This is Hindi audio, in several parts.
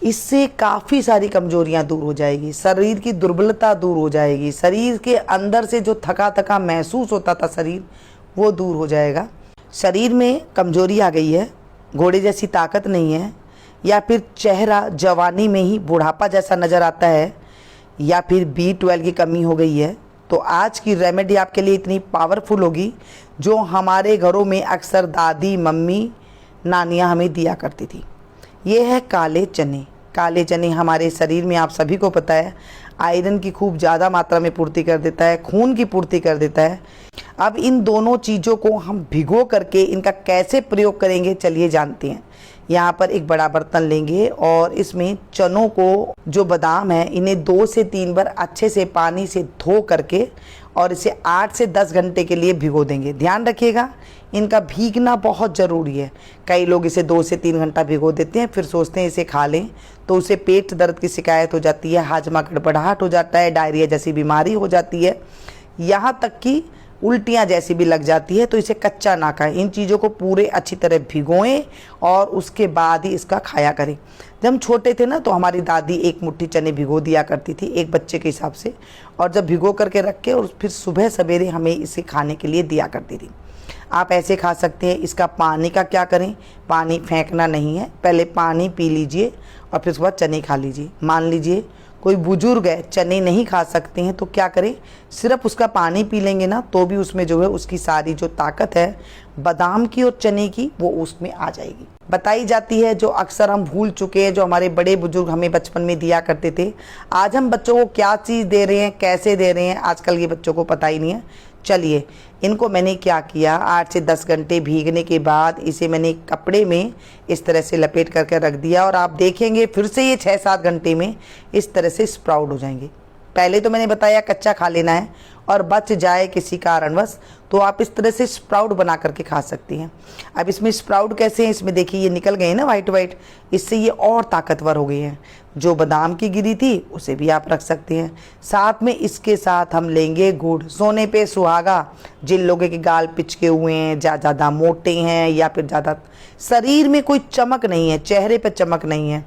इससे काफ़ी सारी कमजोरियां दूर हो जाएगी, शरीर की दुर्बलता दूर हो जाएगी, शरीर के अंदर से जो थका थका महसूस होता था शरीर, वो दूर हो जाएगा। शरीर में कमजोरी आ गई है, घोड़े जैसी ताकत नहीं है, या फिर चेहरा जवानी में ही बुढ़ापा जैसा नज़र आता है, या फिर B12 की कमी हो गई है, तो आज की रेमेडी आपके लिए इतनी पावरफुल होगी जो हमारे घरों में अक्सर दादी मम्मी नानियाँ हमें दिया करती थी। ये है काले चने। काले चने हमारे शरीर में, आप सभी को पता है, आयरन की खूब ज़्यादा मात्रा में पूर्ति कर देता है, खून की पूर्ति कर देता है। अब इन दोनों चीज़ों को हम भिगो करके इनका कैसे प्रयोग करेंगे, चलिए जानते हैं। यहाँ पर एक बड़ा बर्तन लेंगे और इसमें चनों को, जो बादाम है, इन्हें 2 से 3 बार अच्छे से पानी से धो करके और इसे 8 से 10 घंटे के लिए भिगो देंगे। ध्यान रखिएगा, इनका भीगना बहुत ज़रूरी है। कई लोग इसे 2 से 3 घंटा भिगो देते हैं, फिर सोचते हैं इसे खा लें, तो उसे पेट दर्द की शिकायत हो जाती है, हाजमा गड़बड़ाहट हो जाता है, डायरिया जैसी बीमारी हो जाती है, यहाँ तक कि उल्टियाँ जैसी भी लग जाती है। तो इसे कच्चा ना खाएं, इन चीज़ों को पूरे अच्छी तरह भिगोएं और उसके बाद ही इसका खाया करें। जब हम छोटे थे ना, तो हमारी दादी 1 मुट्ठी चने भिगो दिया करती थी एक बच्चे के हिसाब से, और जब भिगो करके रख के और फिर सुबह सवेरे हमें इसे खाने के लिए दिया करती थी। आप ऐसे खा सकते हैं। इसका पानी का क्या करें, पानी फेंकना नहीं है, पहले पानी पी लीजिए और फिर उसके बाद चने खा लीजिए। मान लीजिए कोई बुजुर्ग है, चने नहीं खा सकते हैं, तो क्या करें, सिर्फ उसका पानी पी लेंगे ना, तो भी उसमें जो है उसकी सारी जो ताकत है बादाम की और चने की, वो उसमें आ जाएगी। बताई जाती है, जो अक्सर हम भूल चुके हैं, जो हमारे बड़े बुजुर्ग हमें बचपन में दिया करते थे। आज हम बच्चों को क्या चीज़ दे रहे हैं, कैसे दे रहे हैं, आजकल ये बच्चों को पता ही नहीं है। चलिए, इनको मैंने क्या किया, 8 से 10 घंटे भीगने के बाद इसे मैंने कपड़े में इस तरह से लपेट करके रख दिया, और आप देखेंगे फिर से ये 6-7 घंटे में इस तरह से स्प्राउट हो जाएंगे। पहले तो मैंने बताया कच्चा खा लेना है, और बच जाए किसी कारणवश तो आप इस तरह से स्प्राउट बना करके खा सकती हैं। अब इसमें स्प्राउट कैसे हैं, इसमें देखिए ये निकल गए हैं ना वाइट वाइट, इससे ये और ताकतवर हो गई हैं। जो बादाम की गिरी थी उसे भी आप रख सकते हैं। साथ में इसके साथ हम लेंगे गुड़। सोने पे सुहागा, जिन लोगों के गाल पिचके हुए हैं, ज़्यादा मोटे हैं, या फिर ज़्यादा शरीर में कोई चमक नहीं है, चेहरे पर चमक नहीं है।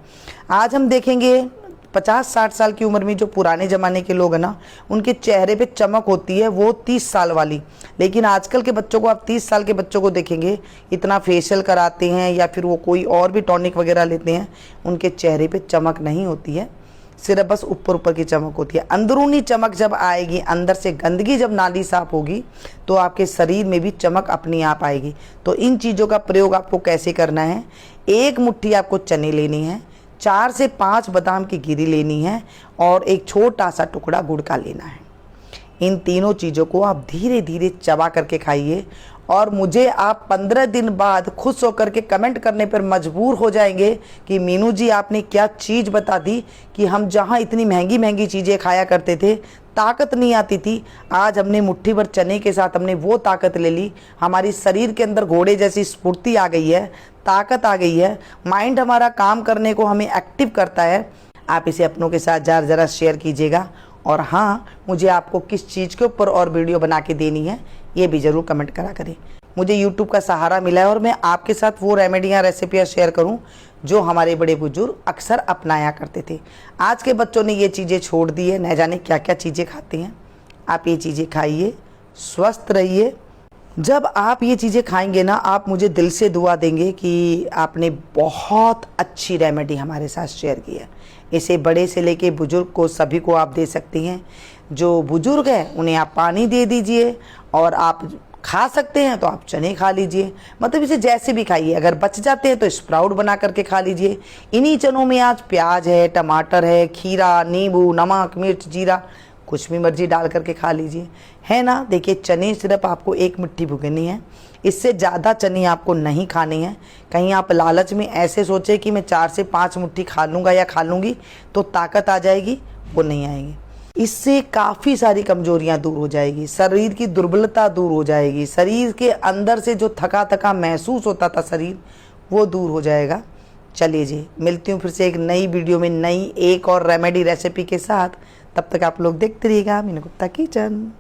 आज हम देखेंगे 50-60 साल की उम्र में जो पुराने ज़माने के लोग हैं ना, उनके चेहरे पे चमक होती है वो 30 साल वाली। लेकिन आजकल के बच्चों को, आप 30 साल के बच्चों को देखेंगे, इतना फेशियल कराते हैं या फिर वो कोई और भी टॉनिक वगैरह लेते हैं, उनके चेहरे पे चमक नहीं होती है, सिर्फ बस ऊपर ऊपर की चमक होती है। अंदरूनी चमक जब आएगी, अंदर से गंदगी जब नाली साफ होगी, तो आपके शरीर में भी चमक अपनी आप आएगी। तो इन चीज़ों का प्रयोग आपको कैसे करना है, 1 मुट्ठी आपको चने लेनी है, 4 से 5 बादाम की गिरी लेनी है, और एक छोटा सा टुकड़ा गुड़ का लेना है। इन तीनों चीज़ों को आप धीरे धीरे चबा करके खाइए, और मुझे आप 15 दिन बाद खुश होकर के कमेंट करने पर मजबूर हो जाएंगे कि मीनू जी आपने क्या चीज़ बता दी, कि हम जहाँ इतनी महंगी महंगी चीज़ें खाया करते थे, ताकत नहीं आती थी, आज हमने मुट्ठी भर चने के साथ हमने वो ताकत ले ली। हमारी शरीर के अंदर घोड़े जैसी स्फूर्ति आ गई है, ताकत आ गई है, माइंड हमारा काम करने को हमें एक्टिव करता है। आप इसे अपनों के साथ ज़रा शेयर कीजिएगा, और हाँ, मुझे आपको किस चीज़ के ऊपर और वीडियो बना के देनी है, ये भी ज़रूर कमेंट करा करें। मुझे YouTube का सहारा मिला है, और मैं आपके साथ वो रेमेडियाँ, रेसिपियाँ शेयर करूं जो हमारे बड़े बुजुर्ग अक्सर अपनाया करते थे। आज के बच्चों ने ये चीज़ें छोड़ दी है, न जाने क्या क्या चीज़ें खाते हैं। आप ये चीज़ें खाइए, स्वस्थ रहिए। जब आप ये चीज़ें खाएंगे ना, आप मुझे दिल से दुआ देंगे कि आपने बहुत अच्छी रेमेडी हमारे साथ शेयर की है। इसे बड़े से लेके बुजुर्ग को, सभी को आप दे सकती हैं। जो बुजुर्ग हैं उन्हें आप पानी दे दीजिए, और आप खा सकते हैं तो आप चने खा लीजिए, मतलब इसे जैसे भी खाइए। अगर बच जाते हैं तो स्प्राउट बना करके खा लीजिए। इन्हीं चनों में आज प्याज है, टमाटर है, खीरा, नींबू, नमक, मिर्च, जीरा, कुछ भी मर्जी डाल करके खा लीजिए, है ना। देखिए, चने सिर्फ आपको 1 मुट्ठी भुगनी है, इससे ज़्यादा चने आपको नहीं खाने हैं। कहीं आप लालच में ऐसे सोचे कि मैं 4 से 5 मुट्ठी खा लूँगा या खा लूँगी तो ताकत आ जाएगी, वो नहीं आएगी। इससे काफ़ी सारी कमजोरियां दूर हो जाएगी, शरीर की दुर्बलता दूर हो जाएगी, शरीर के अंदर से जो थका थका महसूस होता था शरीर, वो दूर हो जाएगा। चलिए जी, मिलती हूँ फिर से एक नई वीडियो में, नई एक और रेमेडी रेसिपी के साथ। तब तक आप लोग देखते रहिएगा मीनू गुप्ता किचन।